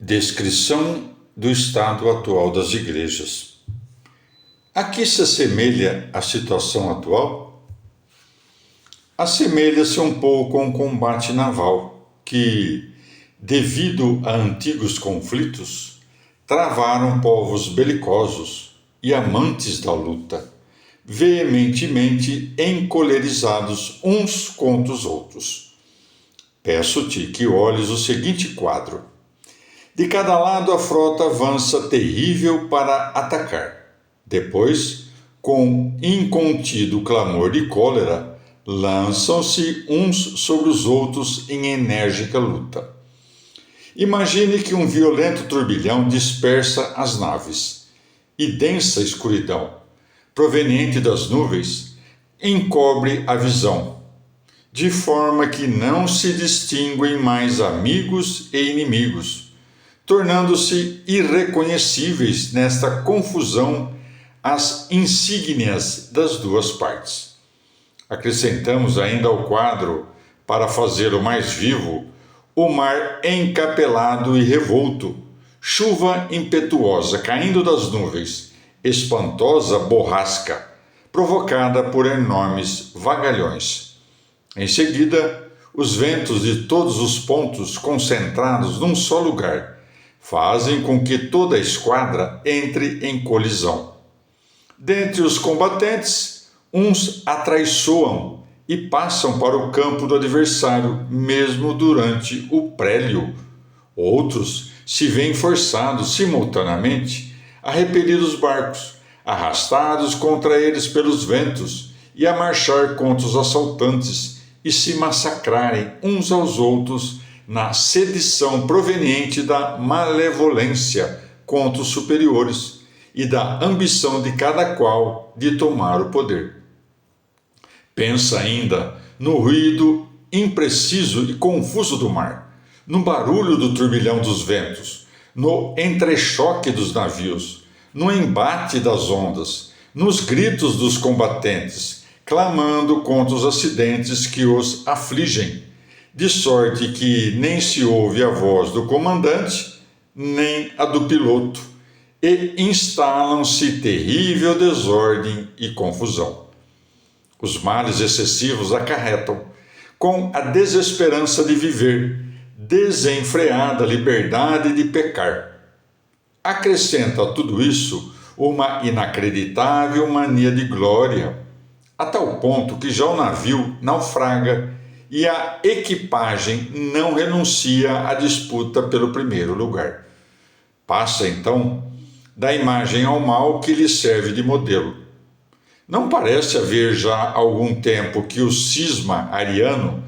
Descrição do estado atual das igrejas. A que se assemelha a situação atual? Assemelha-se um pouco a um combate naval que, devido a antigos conflitos, travaram povos belicosos e amantes da luta, veementemente encolerizados uns contra os outros. Peço-te que olhes o seguinte quadro. De cada lado a frota avança terrível para atacar. Depois, com incontido clamor de cólera, lançam-se uns sobre os outros em enérgica luta. Imagine que um violento turbilhão dispersa as naves, e densa escuridão, proveniente das nuvens, encobre a visão, de forma que não se distinguem mais amigos e inimigos, tornando-se irreconhecíveis nesta confusão as insígnias das duas partes. Acrescentamos ainda ao quadro, para fazê-lo mais vivo, o mar encapelado e revolto, chuva impetuosa caindo das nuvens, espantosa borrasca, provocada por enormes vagalhões. Em seguida, os ventos de todos os pontos concentrados num só lugar fazem com que toda a esquadra entre em colisão. Dentre os combatentes, uns atraiçoam e passam para o campo do adversário, mesmo durante o prélio. Outros se veem forçados simultaneamente a repelir os barcos, arrastados contra eles pelos ventos, e a marchar contra os assaltantes e se massacrarem uns aos outros na sedição proveniente da malevolência contra os superiores e da ambição de cada qual de tomar o poder. Pensa ainda no ruído impreciso e confuso do mar, no barulho do turbilhão dos ventos, no entrechoque dos navios, no embate das ondas, nos gritos dos combatentes, clamando contra os acidentes que os afligem, de sorte que nem se ouve a voz do comandante, nem a do piloto, e instalam-se terrível desordem e confusão. Os males excessivos acarretam, com a desesperança de viver, desenfreada liberdade de pecar. Acrescenta a tudo isso uma inacreditável mania de glória, a tal ponto que já o navio naufraga e a equipagem não renuncia à disputa pelo primeiro lugar. Passa, então, da imagem ao mal que lhe serve de modelo. Não parece haver já algum tempo que o cisma ariano,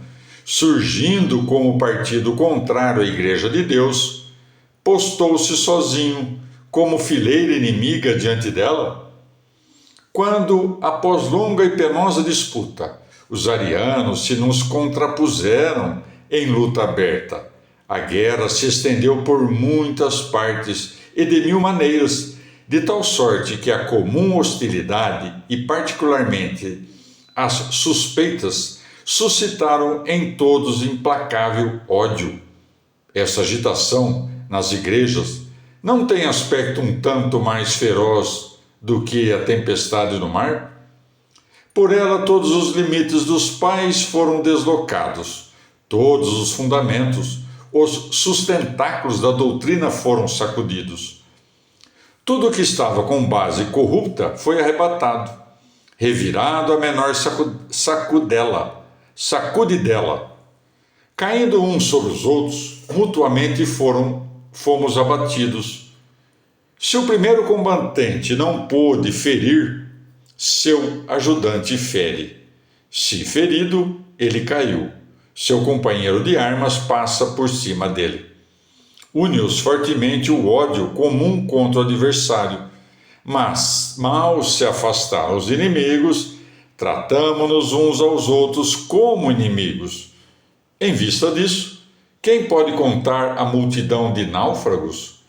surgindo como partido contrário à Igreja de Deus, postou-se sozinho como fileira inimiga diante dela? Quando, após longa e penosa disputa, os arianos se nos contrapuseram em luta aberta, a guerra se estendeu por muitas partes e de mil maneiras, de tal sorte que a comum hostilidade e particularmente as suspeitas suscitaram em todos implacável ódio. Essa agitação nas igrejas não tem aspecto um tanto mais feroz do que a tempestade no mar? Por ela todos os limites dos pais foram deslocados, todos os fundamentos, os sustentáculos da doutrina foram sacudidos. Tudo o que estava com base corrupta foi arrebatado, revirado a menor sacudidela. Caindo uns sobre os outros, mutuamente fomos abatidos. Se o primeiro combatente não pôde ferir, seu ajudante fere. Se ferido, ele caiu. Seu companheiro de armas passa por cima dele. Une-os fortemente o ódio comum contra o adversário. Mas, mal se afastaram os inimigos, tratamo-nos uns aos outros como inimigos. Em vista disso, quem pode contar a multidão de náufragos?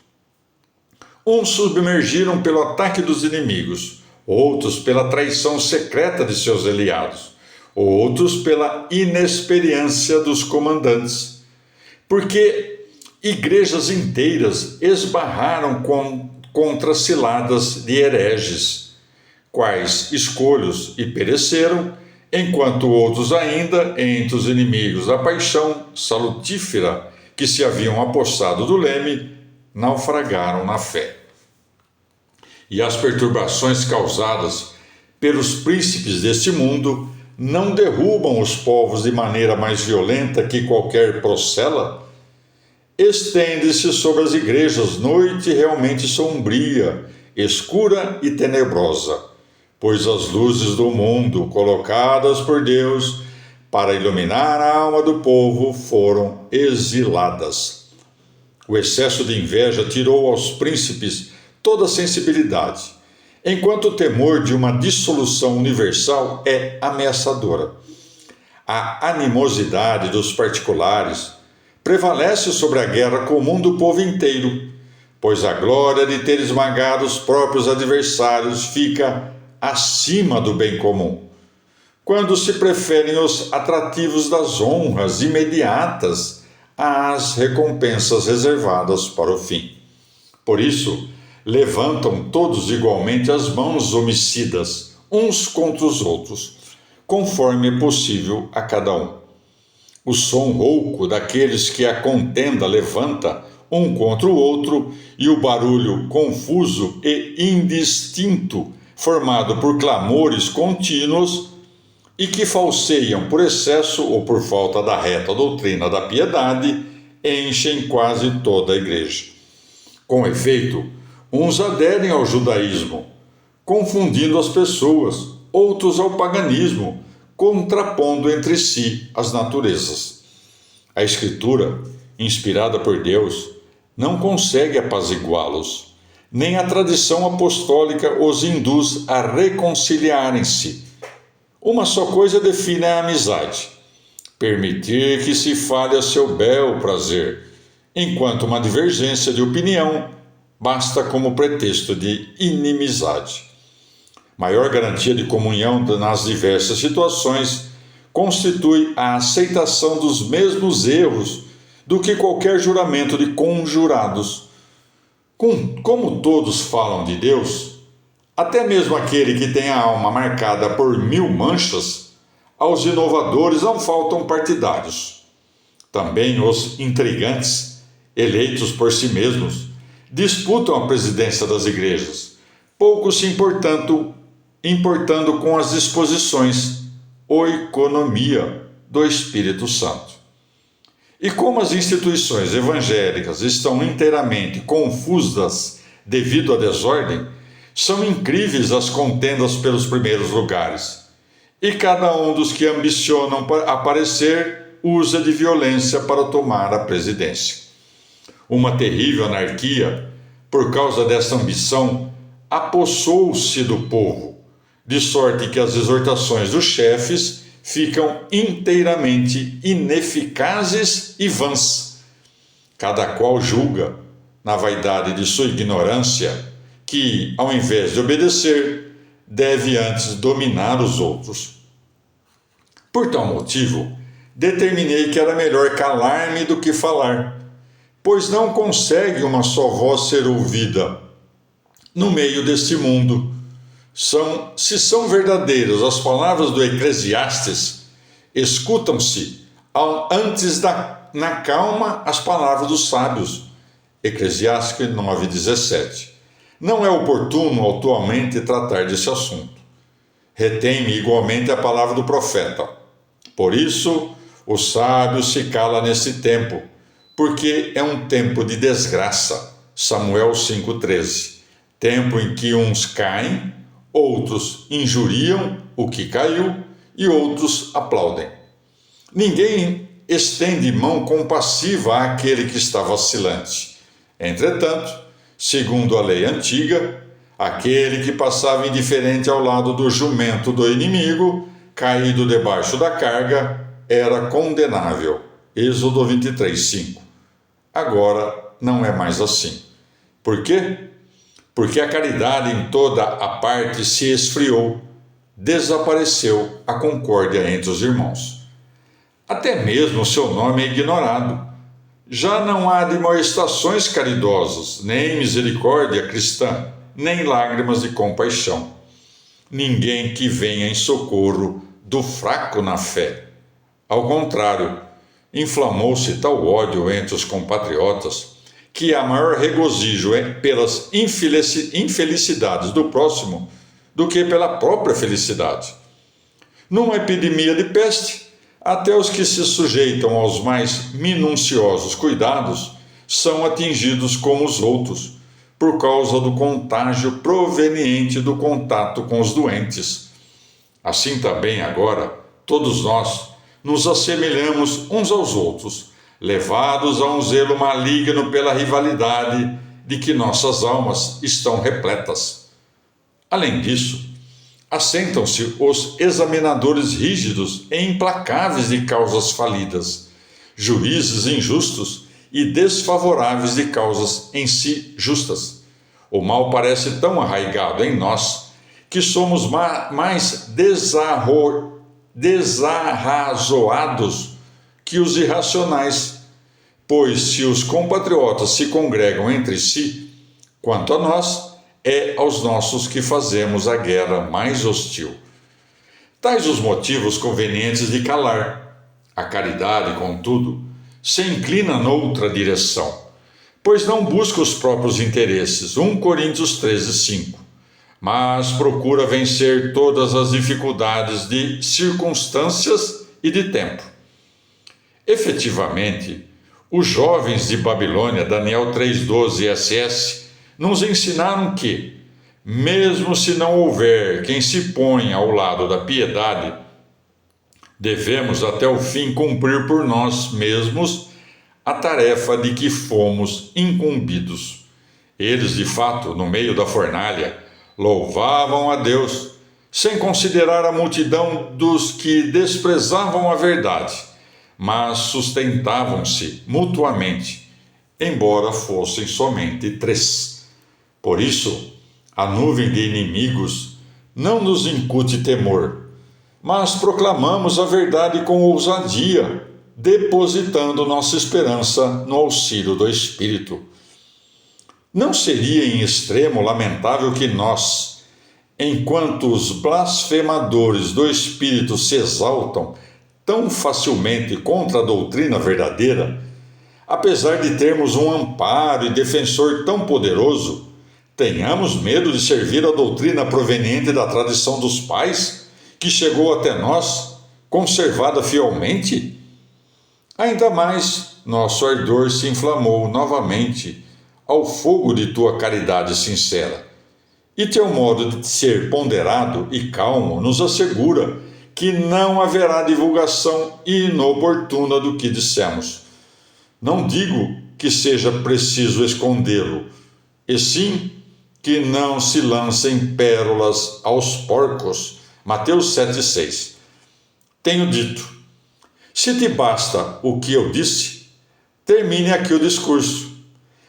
Uns submergiram pelo ataque dos inimigos, outros pela traição secreta de seus aliados, outros pela inexperiência dos comandantes. Porque igrejas inteiras esbarraram contra ciladas de hereges, quais escolhos e pereceram, enquanto outros ainda, entre os inimigos da paixão salutífera que se haviam apossado do leme, naufragaram na fé. E as perturbações causadas pelos príncipes deste mundo não derrubam os povos de maneira mais violenta que qualquer procela? Estende-se sobre as igrejas noite realmente sombria, escura e tenebrosa, pois as luzes do mundo, colocadas por Deus para iluminar a alma do povo, foram exiladas. O excesso de inveja tirou aos príncipes toda a sensibilidade, enquanto o temor de uma dissolução universal é ameaçadora. A animosidade dos particulares prevalece sobre a guerra comum do povo inteiro, pois a glória de ter esmagado os próprios adversários fica acima do bem comum, quando se preferem os atrativos das honras imediatas às recompensas reservadas para o fim. Por isso, levantam todos igualmente as mãos homicidas, uns contra os outros, conforme é possível a cada um. O som rouco daqueles que a contenda levanta um contra o outro e o barulho confuso e indistinto, formado por clamores contínuos e que falseiam por excesso ou por falta da reta doutrina da piedade, enchem quase toda a igreja. Com efeito, uns aderem ao judaísmo, confundindo as pessoas, outros ao paganismo, contrapondo entre si as naturezas. A Escritura, inspirada por Deus, não consegue apaziguá-los, nem a tradição apostólica os induz a reconciliarem-se. Uma só coisa define a amizade: permitir que se fale a seu bel prazer, enquanto uma divergência de opinião basta como pretexto de inimizade. Maior garantia de comunhão nas diversas situações constitui a aceitação dos mesmos erros do que qualquer juramento de conjurados. Como todos falam de Deus, até mesmo aquele que tem a alma marcada por 1000 manchas, aos inovadores não faltam partidários. Também os intrigantes, eleitos por si mesmos, disputam a presidência das igrejas, pouco se importando com as disposições ou economia do Espírito Santo. E como as instituições evangélicas estão inteiramente confusas devido à desordem, são incríveis as contendas pelos primeiros lugares, e cada um dos que ambicionam aparecer usa de violência para tomar a presidência. Uma terrível anarquia, por causa dessa ambição, apossou-se do povo, de sorte que as exortações dos chefes ficam inteiramente ineficazes e vãs. Cada qual julga, na vaidade de sua ignorância, que, ao invés de obedecer, deve antes dominar os outros. Por tal motivo, determinei que era melhor calar-me do que falar, pois não consegue uma só voz ser ouvida no meio deste mundo. Se são verdadeiras as palavras do Eclesiastes, escutam-se antes na calma as palavras dos sábios. Eclesiastes 9:17. Não é oportuno atualmente tratar desse assunto. Retém-me igualmente a palavra do profeta. Por isso, o sábio se cala nesse tempo, porque é um tempo de desgraça. Samuel 5:13. Tempo em que uns caem, outros injuriam o que caiu e outros aplaudem. Ninguém estende mão compassiva àquele que está vacilante. Entretanto, segundo a lei antiga, aquele que passava indiferente ao lado do jumento do inimigo, caído debaixo da carga, era condenável. Êxodo 23:5. Agora não é mais assim. Por quê? Porque a caridade em toda a parte se esfriou, desapareceu a concórdia entre os irmãos. Até mesmo o seu nome é ignorado, Já não há admoestações caridosas, nem misericórdia cristã, nem lágrimas de compaixão. Ninguém que venha em socorro do fraco na fé. Ao contrário, inflamou-se tal ódio entre os compatriotas que há maior regozijo pelas infelicidades do próximo do que pela própria felicidade. Numa epidemia de peste, até os que se sujeitam aos mais minuciosos cuidados são atingidos como os outros, por causa do contágio proveniente do contato com os doentes. Assim também agora, todos nós nos assemelhamos uns aos outros, levados a um zelo maligno pela rivalidade de que nossas almas estão repletas. Além disso, assentam-se os examinadores rígidos e implacáveis de causas falidas, juízes injustos e desfavoráveis de causas em si justas. O mal parece tão arraigado em nós que somos mais desarrazoados que os irracionais, pois se os compatriotas se congregam entre si, quanto a nós, é aos nossos que fazemos a guerra mais hostil. Tais os motivos convenientes de calar. A caridade, contudo, se inclina noutra direção, pois não busca os próprios interesses, 1 Coríntios 13:5, mas procura vencer todas as dificuldades de circunstâncias e de tempo. Efetivamente, os jovens de Babilônia, Daniel 3:12 SS, nos ensinaram que, mesmo se não houver quem se ponha ao lado da piedade, devemos até o fim cumprir por nós mesmos a tarefa de que fomos incumbidos. Eles, de fato, no meio da fornalha, louvavam a Deus, sem considerar a multidão dos que desprezavam a verdade, mas sustentavam-se mutuamente, embora fossem somente 3. Por isso, a nuvem de inimigos não nos incute temor, mas proclamamos a verdade com ousadia, depositando nossa esperança no auxílio do Espírito. Não seria em extremo lamentável que nós, enquanto os blasfemadores do Espírito se exaltam tão facilmente contra a doutrina verdadeira, apesar de termos um amparo e defensor tão poderoso, tenhamos medo de servir a doutrina proveniente da tradição dos pais, que chegou até nós, conservada fielmente? Ainda mais, nosso ardor se inflamou novamente ao fogo de tua caridade sincera, e teu modo de ser ponderado e calmo nos assegura que não haverá divulgação inoportuna do que dissemos. Não digo que seja preciso escondê-lo, e sim que não se lancem pérolas aos porcos. Mateus 7,6. Tenho dito: se te basta o que eu disse, termine aqui o discurso.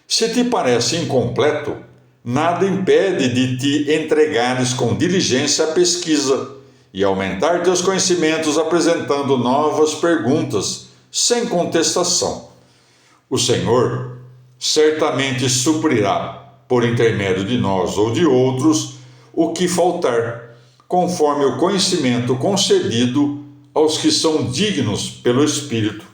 Se te parece incompleto, nada impede de te entregares com diligência à pesquisa e aumentar teus conhecimentos apresentando novas perguntas, sem contestação. O Senhor certamente suprirá, por intermédio de nós ou de outros, o que faltar, conforme o conhecimento concedido aos que são dignos pelo Espírito.